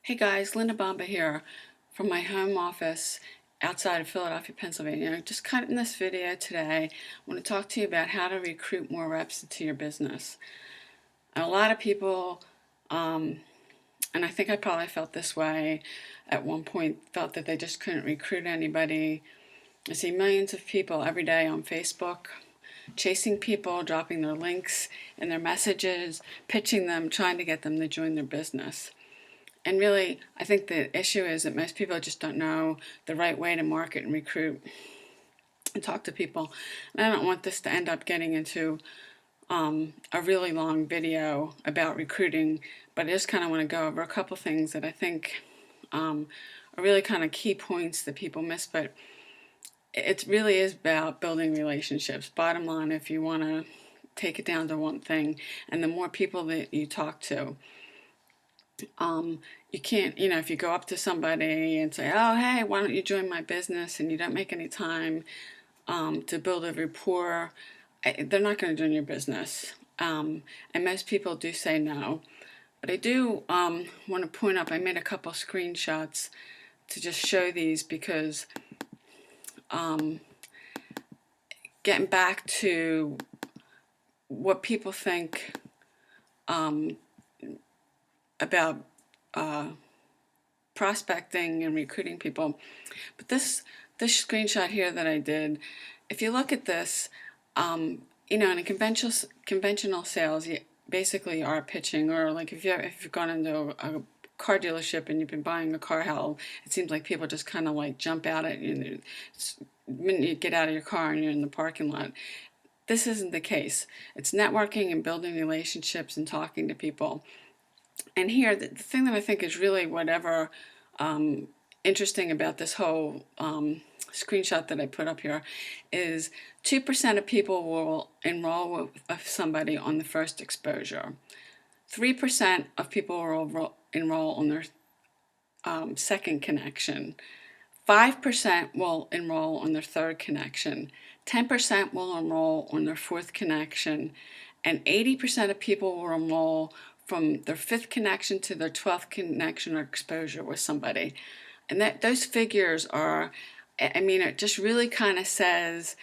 Hey guys, Linda Bomba here from my home office outside of Philadelphia, Pennsylvania. Just cut in this video today. I want to talk to you about how to recruit more reps into your business. And a lot of people, and I think I probably felt this way at one point, felt that they just couldn't recruit anybody. I see millions of people every day on Facebook chasing people, dropping their links and their messages, pitching them, trying to get them to join their business. And really, I think the issue is that most people just don't know the right way to market and recruit and talk to people. And I don't want this to end up getting into a really long video about recruiting, but I just kind of want to go over a couple things that I think are really kind of key points that people miss. But it really is about building relationships. Bottom line, if you want to take it down to one thing, and the more people that you talk to, you can't, if you go up to somebody and say, oh, hey, why don't you join my business, and you don't make any time to build a rapport, they're not going to join your business. And most people do say no. But I do want to point up, I made a couple screenshots to just show these because getting back to what people think about prospecting and recruiting people. But this screenshot here that I did, if you look at this, in a conventional sales, you basically are pitching, or like if you've gone into a car dealership and you've been buying a car, how it seems like people just kind of like jump out at you the minute you get out of your car and you're in the parking lot. This isn't the case. It's networking and building relationships and talking to people. And here, the thing that I think is really whatever interesting about this whole screenshot that I put up here is 2% of people will enroll with somebody on the first exposure. 3% of people will enroll on their second connection. 5% will enroll on their third connection. 10% will enroll on their fourth connection. And 80% of people will enroll from their fifth connection to their 12th connection or exposure with somebody. And those figures are, it just really kind of says,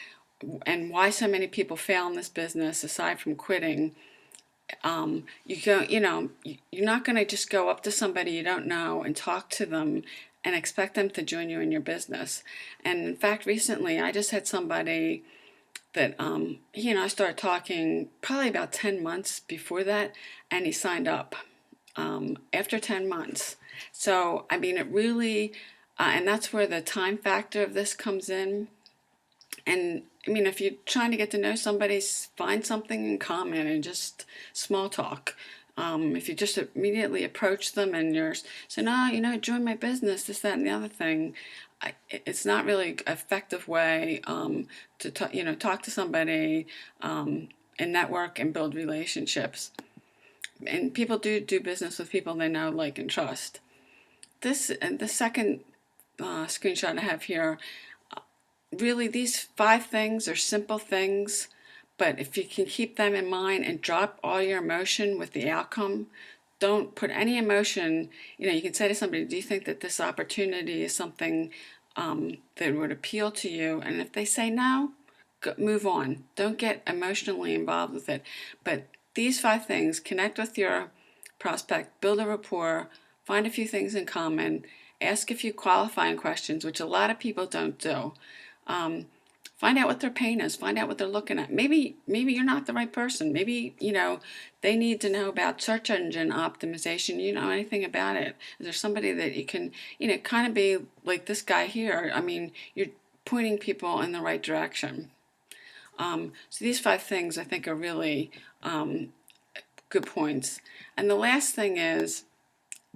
and why so many people fail in this business aside from quitting. You're not going to just go up to somebody you don't know and talk to them and expect them to join you in your business. And in fact, recently I just had somebody that I started talking probably about 10 months before that, and he signed up after 10 months. So it really, and that's where the time factor of this comes in. And if you're trying to get to know somebody, find something in common and just small talk. If you just immediately approach them and you're saying, no, join my business, this, that, and the other thing, it's not really an effective way to talk to somebody and network and build relationships. And people do business with people they know, like, and trust. The second screenshot I have here, really these 5 things are simple things, but if you can keep them in mind and drop all your emotion with the outcome, don't put any emotion. You can say to somebody, do you think that this opportunity is something that would appeal to you? And if they say no, move on. Don't get emotionally involved with it. But these 5 things: connect with your prospect, build a rapport, find a few things in common, ask a few qualifying questions, which a lot of people don't do. Find out what their pain is. Find out what they're looking at. Maybe you're not the right person. Maybe, they need to know about search engine optimization. You know anything about it? Is there somebody that you can, kind of be like this guy here? You're pointing people in the right direction. So these 5 things I think are really good points. And the last thing is,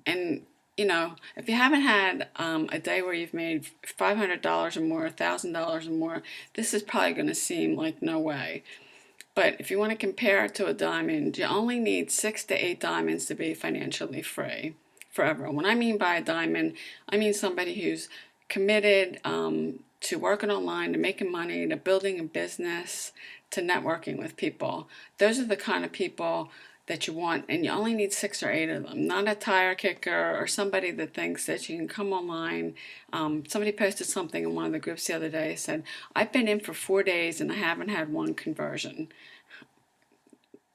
and if you haven't had a day where you've made $500 or more, $1,000 or more, this is probably going to seem like no way. But if you want to compare it to a diamond, you only need 6 to 8 diamonds to be financially free forever. When I mean by a diamond, I mean somebody who's committed to working online, to making money, to building a business, to networking with people. Those are the kind of people that you want, and you only need 6 or 8 of them. Not a tire kicker or somebody that thinks that you can come online. Somebody posted something in one of the groups the other day, said, I've been in for 4 days and I haven't had one conversion.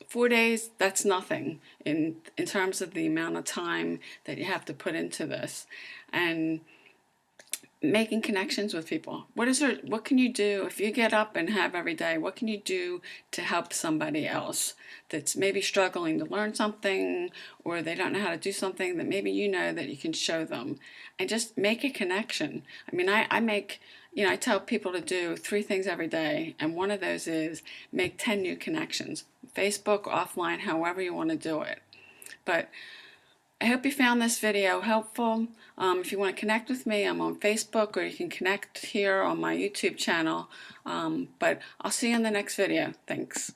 4 days, that's nothing in terms of the amount of time that you have to put into this. And making connections with people. What can you do if you get up and have every day? What can you do to help somebody else that's maybe struggling to learn something, or they don't know how to do something that maybe you know that you can show them, and just make a connection. I mean, I make, I tell people to do 3 things every day, and one of those is make 10 new connections. Facebook, offline, however you want to do it. But I hope you found this video helpful. If you want to connect with me, I'm on Facebook, or you can connect here on my YouTube channel. But I'll see you in the next video. Thanks.